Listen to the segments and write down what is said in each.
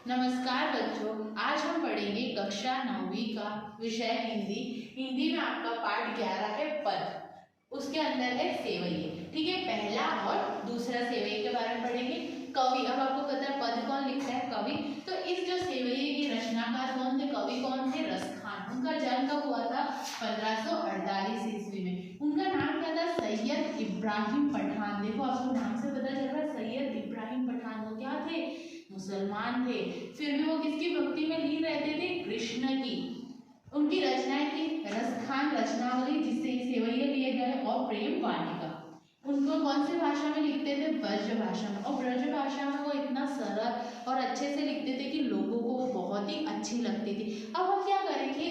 नमस्कार बच्चों, आज हम पढ़ेंगे कक्षा 9वीं का विषय हिंदी। हिंदी में आपका पाठ 11 है पद। उसके अंदर है सेवैये। ठीक है, पहला और दूसरा सेवैये के बारे में पढ़ेंगे। कवि, अब आपको पता है पद कौन लिखता है? कवि। तो इस जो सेवैये की रचनाकार कौन थे? कवि कौन थे? रसखान। उनका जन्म कब हुआ था? 1548 ईस्वी में। उनका नाम क्या था? सैयद इब्राहिम पठान। देखो आपको नाम से पता चल रहा है, सैयद इब्राहिम पठान। वो क्या थे? मुसलमान थे। फिर भी वो किसकी भक्ति में लीन रहते थे? कृष्ण की। उनकी रचनाएं थी रसखान रचनावली, जिससे सेवैये लिए गए, और प्रेम वाटिका। उनको कौन सी भाषा में लिखते थे? ब्रज भाषा में। और ब्रज भाषा में वो इतना सरल और अच्छे से लिखते थे कि लोगों को वो बहुत ही अच्छी लगती थी। अब हम क्या करेंगे,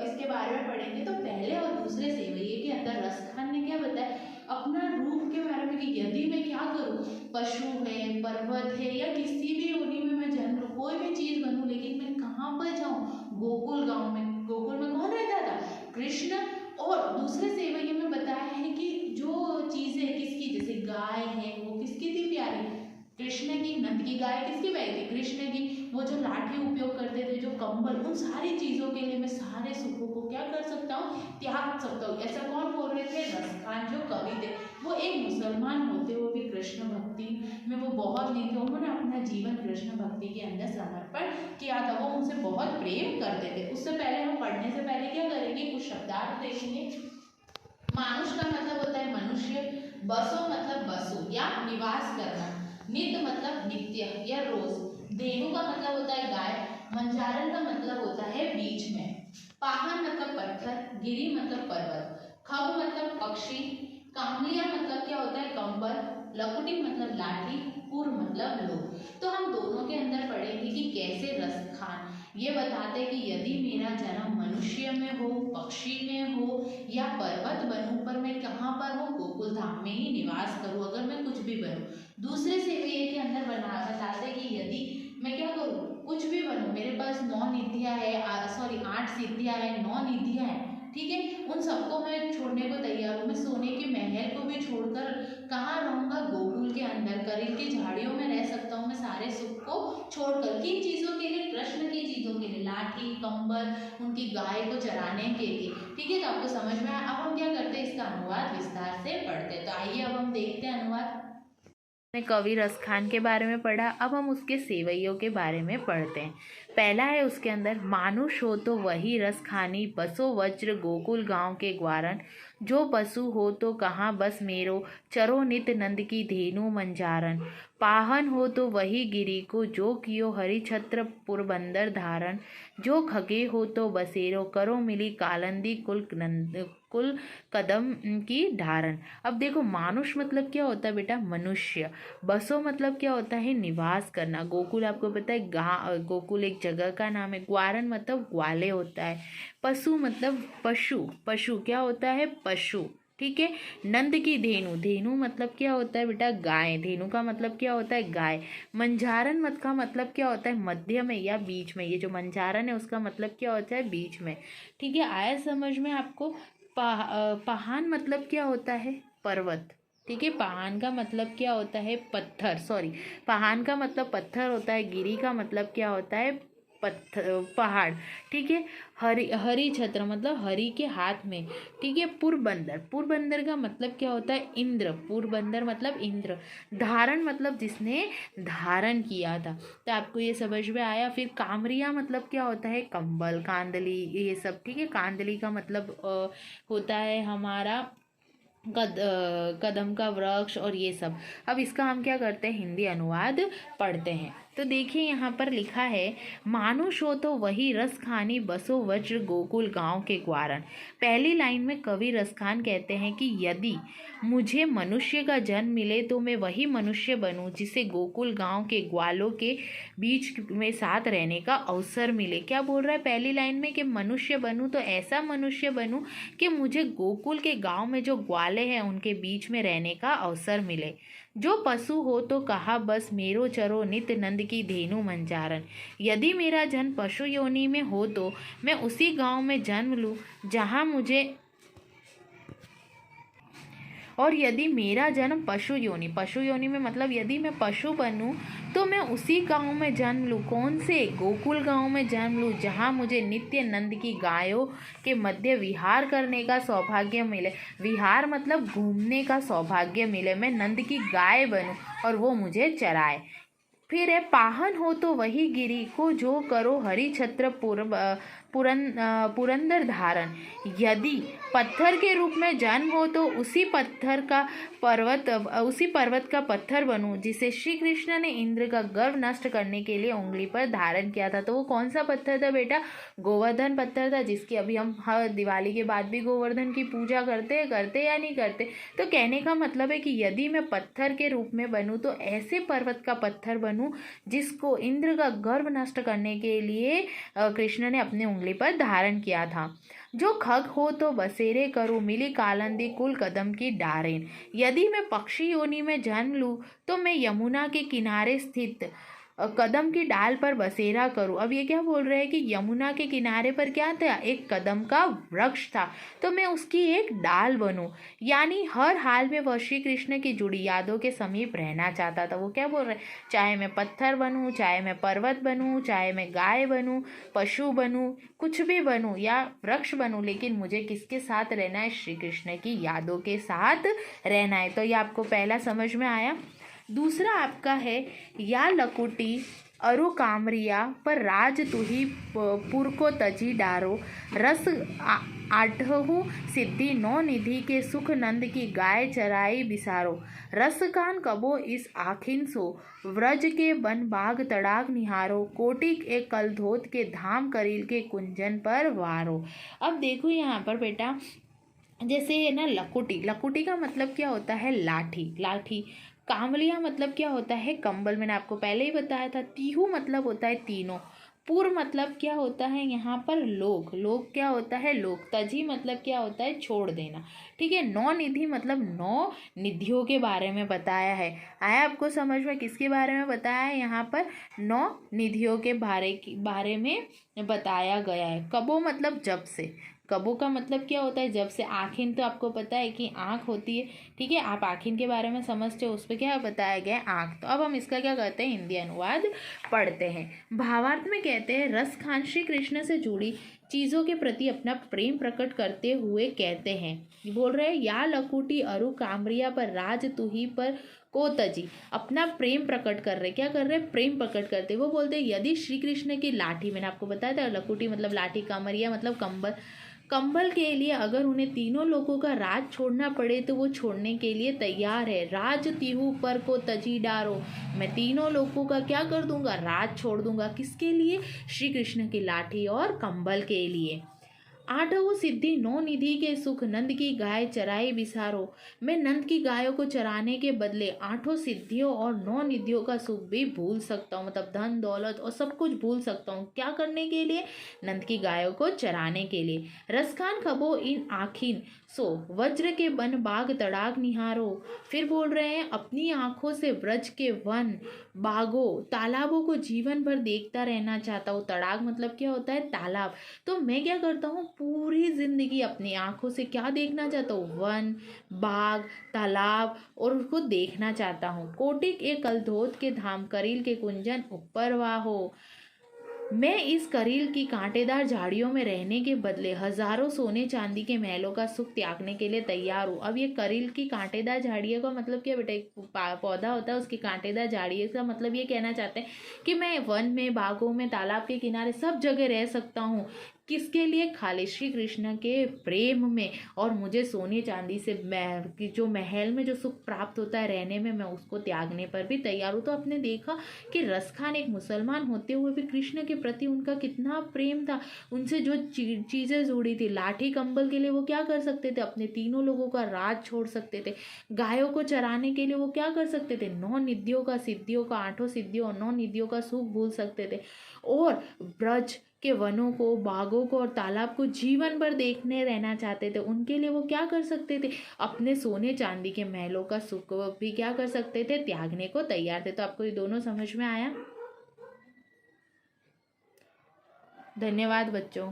इसके बारे में पढ़ेंगे। तो पहले और दूसरे सेवैये के अंदर रसखान ने क्या बताया अपना रूप के बारे में, कि यदि मैं क्या करूं, पशु है, पर्वत है, या किसी भी योनि में मैं जन्म लूं, कोई भी चीज बनूं, लेकिन मैं कहाँ पर जाऊं? गोकुल गांव में। गोकुल में कौन रहता था? कृष्ण। और दूसरे सेवैये में बताया है कि जो चीजें किसकी, जैसे गाय है, वो किसकी थी प्यारी? कृष्ण की। नंद की गाय किसकी प्यारी थी? कृष्ण की। वो जो लाठी उपयोग करते थे, जो कंबल, उन सारी चीजों के लिए मैं सारे सुखों को क्या कर सकता हूँ? त्याग सकता हूँ। ऐसा कौन बोल रहे थे? रसखान, जो कवि थे। वो एक मुसलमान होते हुए भी कृष्ण भक्ति में वो बहुत लीन थे। उन्होंने अपना जीवन कृष्ण भक्ति के अंदर समर्पण किया था। वो उनसे बहुत प्रेम करते थे। उससे पहले हम पढ़ने से पहले क्या करेंगे, कुछ शब्दार्थ देखेंगे। मानुष का मतलब होता है मनुष्य। बसो मतलब बसु या निवास करना। नित्य मतलब नित्य या रोज। धेनु का मतलब होता है गाय। मंजारन का मतलब होता है बीच में। पाहन मतलब पत्थर। गिरी मतलब पर्वत। खग मतलब पक्षी। कामलिया मतलब क्या होता है? कंबल। लकुटी मतलब लाठी। पुर मतलब लोग। तो हम दोनों के अंदर पढ़ेंगे कि कैसे रसखान ये बताते हैं कि यदि मेरा जन्म मनुष्य में हो, पक्षी में हो, या पर्वत बनूं, पर मैं कहाँ पर हूँ? गोकुल धाम में ही निवास करूँ, अगर मैं कुछ भी बनूं। दूसरे सेवैये के अंदर बताते कि यदि मैं क्या करूँ, कुछ भी बनूं, मेरे पास 9 निधियाँ है, 8 सिद्धियाँ है, 9 निधियाँ है, ठीक है, उन सबको मैं छोड़ने को तैयार हूँ। मैं सोने के महल को भी छोड़कर कहाँ रहूंगा? गोकुल के अंदर। करील की झाड़ियों में रह सकता हूँ मैं, सारे सुख को छोड़कर। किन चीजों के लिए? कृष्ण की चीजों के लिए। लाठी, कंबल, उनकी गाय को चराने के लिए। ठीक है, तो आपको समझ में आया। अब हम क्या करते हैं, इसका अनुवाद विस्तार से पढ़ते हैं। तो आइए अब हम देखते हैं अनुवाद। ने कवि रसखान के बारे में पढ़ा, अब हम उसके सेवैयों के बारे में पढ़ते हैं। पहला है उसके अंदर, मानुष हो तो वही रस खानी, बसो वज्र गोकुल गांव के ग्वारन। जो पशु हो तो कहाँ बस मेरो, चरो नित नंद की धेनु मंजारन। पाहन हो तो वही गिरी को, जो कियो हरि छत्र पुरबंदर धारण। जो खगे हो तो बसेरो, करो मिली कालंदी कुल कदम की धारण। अब देखो, मानुष मतलब क्या होता है बेटा? मनुष्य। बसो मतलब क्या होता है? निवास करना। गोकुल आपको पता है, गोकुल एक जगह का नाम है। ग्वारन मतलब ग्वाले होता है। पशु मतलब पशु। पशु क्या होता है? पशु। ठीक है। नंद की धेनु। धेनु मतलब क्या होता है बेटा? गाय। धेनु का मतलब क्या होता है? गाय। मंझारन मत का मतलब क्या होता है? मध्य में या बीच में। ये जो मंझारन है उसका मतलब क्या होता है? बीच में। ठीक है, आया समझ में आपको? पहान मतलब क्या होता है? पर्वत। ठीक है, पहान का मतलब क्या होता है? पत्थर। सॉरी, पहान का मतलब पत्थर होता है। गिरी का मतलब क्या होता है? पत्थर, पहाड़। ठीक है। हरि हरि छत्र मतलब हरि के हाथ में। ठीक है। पुरबंदर। पुरबंदर का मतलब क्या होता है? इंद्र। पुरबंदर मतलब इंद्र। धारण मतलब जिसने धारण किया था। तो आपको ये समझ में आया। फिर कामरिया मतलब क्या होता है? कंबल, कांदली, ये सब। ठीक है, कांदली का मतलब होता है हमारा कदम का वृक्ष और ये सब। अब इसका हम क्या करते हैं? हिंदी अनुवाद पढ़ते हैं। तो देखिए यहाँ पर लिखा है, मानुष हो तो वही रस खानी, बसो वज्र गोकुल गांव के ग्वारन। पहली लाइन में कवि रसखान कहते हैं कि यदि मुझे मनुष्य का जन्म मिले तो मैं वही मनुष्य बनूं जिसे गोकुल गांव के ग्वालों के बीच में साथ रहने का अवसर मिले। क्या बोल रहा है पहली लाइन में? कि मनुष्य बनूं तो ऐसा मनुष्य बनूं कि मुझे गोकुल के गांव में जो ग्वाले हैं उनके बीच में रहने का अवसर मिले। जो पशु हो तो कहा बस मेरो, चरो नित नंद की धेनु मंजारन। यदि मेरा जन्म पशु योनि में हो तो मैं उसी गांव में जन्म लूं और यदि मेरा जन्म पशु योनि में मतलब यदि मैं पशु बनूं तो मैं उसी गांव में जन्म लूं। कौन से? गोकुल गांव में जन्म लूं, जहां मुझे नित्य नंद की गायों के मध्य विहार करने का सौभाग्य मिले। विहार मतलब घूमने का सौभाग्य मिले। मैं नंद की गाय बनूं और वो मुझे चराए। फिर है पाहन हो तो वही गिरी को जो करो हरि छत्र पुरंदर धारण। यदि पत्थर के रूप में जन्म हो तो उसी पर्वत का पत्थर बनूं जिसे श्री कृष्ण ने इंद्र का गर्व नष्ट करने के लिए उंगली पर धारण किया था। तो वो कौन सा पत्थर था बेटा? गोवर्धन पत्थर था, जिसकी अभी हम हर दिवाली के बाद भी गोवर्धन की पूजा करते या नहीं करते। तो कहने का मतलब है कि यदि मैं पत्थर के रूप में बनूं तो ऐसे पर्वत का पत्थर बनूं जिसको इंद्र का गर्व नष्ट करने के लिए कृष्ण ने अपनी उंगली पर धारण किया था। जो खग हो तो बसेरे करूं मिली कालंदी कुल कदम की डारेन। यदि मैं पक्षी योनि में जन्म लूं तो मैं यमुना के किनारे स्थित कदम की डाल पर बसेरा करूं। अब ये क्या बोल रहे हैं कि यमुना के किनारे पर क्या था? एक कदम का वृक्ष था, तो मैं उसकी एक डाल बनूं। यानी हर हाल में वह श्री कृष्ण की जुड़ी यादों के समीप रहना चाहता था। वो क्या बोल रहे हैं? चाहे मैं पत्थर बनूं, चाहे मैं पर्वत बनूं, चाहे मैं गाय बनूं, पशु बनूं, कुछ भी बनूं या वृक्ष बनूं, लेकिन मुझे किसके साथ रहना है? श्री कृष्ण की यादों के साथ रहना है। तो ये आपको पहला समझ में आया। दूसरा आपका है या लकुटी अरु कामरिया पर राज तुही पुर को तजी डारो। रस आठहु सिद्धि नौ निधि के सुख नंद की गाय चराई बिसारो। रस कान कबो इस आखिन सो व्रज के बन बाग तड़ाक निहारो। कोटिक एक कलधोत के धाम करील के कुंजन पर वारो। अब देखो यहाँ पर बेटा, जैसे है ना लकुटी का मतलब क्या होता है? लाठी। कामलिया मतलब क्या होता है? कंबल, मैंने आपको पहले ही बताया था। तीहू मतलब होता है तीनों। पुर मतलब क्या होता है? यहाँ पर लोग क्या होता है? लोग। तजी मतलब क्या होता है? छोड़ देना। ठीक है। नौ निधि मतलब 9 निधियों के बारे में बताया है। आया आपको समझ में? किसके बारे में बताया है? यहाँ पर 9 निधियों के बारे में बताया गया है। कबो मतलब जब से। कबो का मतलब क्या होता है? जब से। आखिन तो आपको पता है कि आँख होती है। ठीक है, आप आखिन के बारे में समझते हो, उस पर क्या बताया गया? आँख। तो अब हम इसका क्या करते हैं? हिंदी अनुवाद पढ़ते हैं। भावार्थ में कहते हैं रस खान श्री कृष्ण से जुड़ी चीज़ों के प्रति अपना प्रेम प्रकट करते हुए कहते हैं, बोल रहे हैं या लकुटी अरु कामरिया पर राज तुही पर को तजी। अपना प्रेम प्रकट कर रहे। क्या कर रहे? प्रेम प्रकट करते। वो बोलते हैं यदि श्री कृष्ण की लाठी, मैंने आपको बताया था लकुटी मतलब लाठी, कामरिया मतलब कंबल के लिए अगर उन्हें तीनों लोगों का राज छोड़ना पड़े तो वो छोड़ने के लिए तैयार है। राज तीहू पर को तजी डारो। मैं तीनों लोगों का क्या कर दूंगा? राज छोड़ दूंगा। किसके लिए? श्री कृष्ण की लाठी और कंबल के लिए। आठवो सिद्धि 9 निधि के सुख नंद की गाय चराई बिसारो। मैं नंद की गायों को चराने के बदले 8 सिद्धियों और 9 निधियों का सुख भी भूल सकता हूँ। मतलब धन दौलत और सब कुछ भूल सकता हूँ। क्या करने के लिए? नंद की गायों को चराने के लिए। रसखान खबो इन आखिन सो वज्र के बन बाग तड़ाक निहारो। फिर बोल रहे हैं अपनी आंखों से व्रज के वन बागों तालाबों को जीवन भर देखता रहना चाहता हूँ। तड़ाक मतलब क्या होता है? तालाब। तो मैं क्या करता हूँ? पूरी जिंदगी अपनी आंखों से क्या देखना चाहता हूँ? वन, बाग, तालाब और उसको देखना चाहता हूँ। कोटिक एक कलधोत के धाम करील के कुंजन ऊपर वाहो। मैं इस करील की कांटेदार झाड़ियों में रहने के बदले हजारों सोने चांदी के महलों का सुख त्यागने के लिए तैयार हूँ। अब ये करील की कांटेदार झाड़ियों का मतलब क्या बेटा? एक पौधा होता है, उसकी कांटेदार झाड़ियों का मतलब ये कहना चाहते हैं कि मैं वन में, बागों में, तालाब के किनारे सब जगह रह सकता हूँ। किसके लिए? खाली श्री कृष्ण के प्रेम में। और मुझे सोने चांदी से जो महल में जो सुख प्राप्त होता है रहने में, मैं उसको त्यागने पर भी तैयार हूँ। तो आपने देखा कि रसखान एक मुसलमान होते हुए भी कृष्ण के प्रति उनका कितना प्रेम था। उनसे जो चीज़ें जुड़ी थी, लाठी कंबल के लिए वो क्या कर सकते थे? अपने तीनों लोगों का राज छोड़ सकते थे। गायों को चराने के लिए वो क्या कर सकते थे? 9 निधियों का, सिद्धियों का, 8 सिद्धियों और 9 निधियों का सुख भूल सकते थे। और ब्रज के वनों को, बागों को और तालाब को जीवन भर देखने रहना चाहते थे। उनके लिए वो क्या कर सकते थे? अपने सोने चांदी के महलों का सुख भी क्या कर सकते थे? त्यागने को तैयार थे। तो आपको ये दोनों समझ में आया? धन्यवाद बच्चों।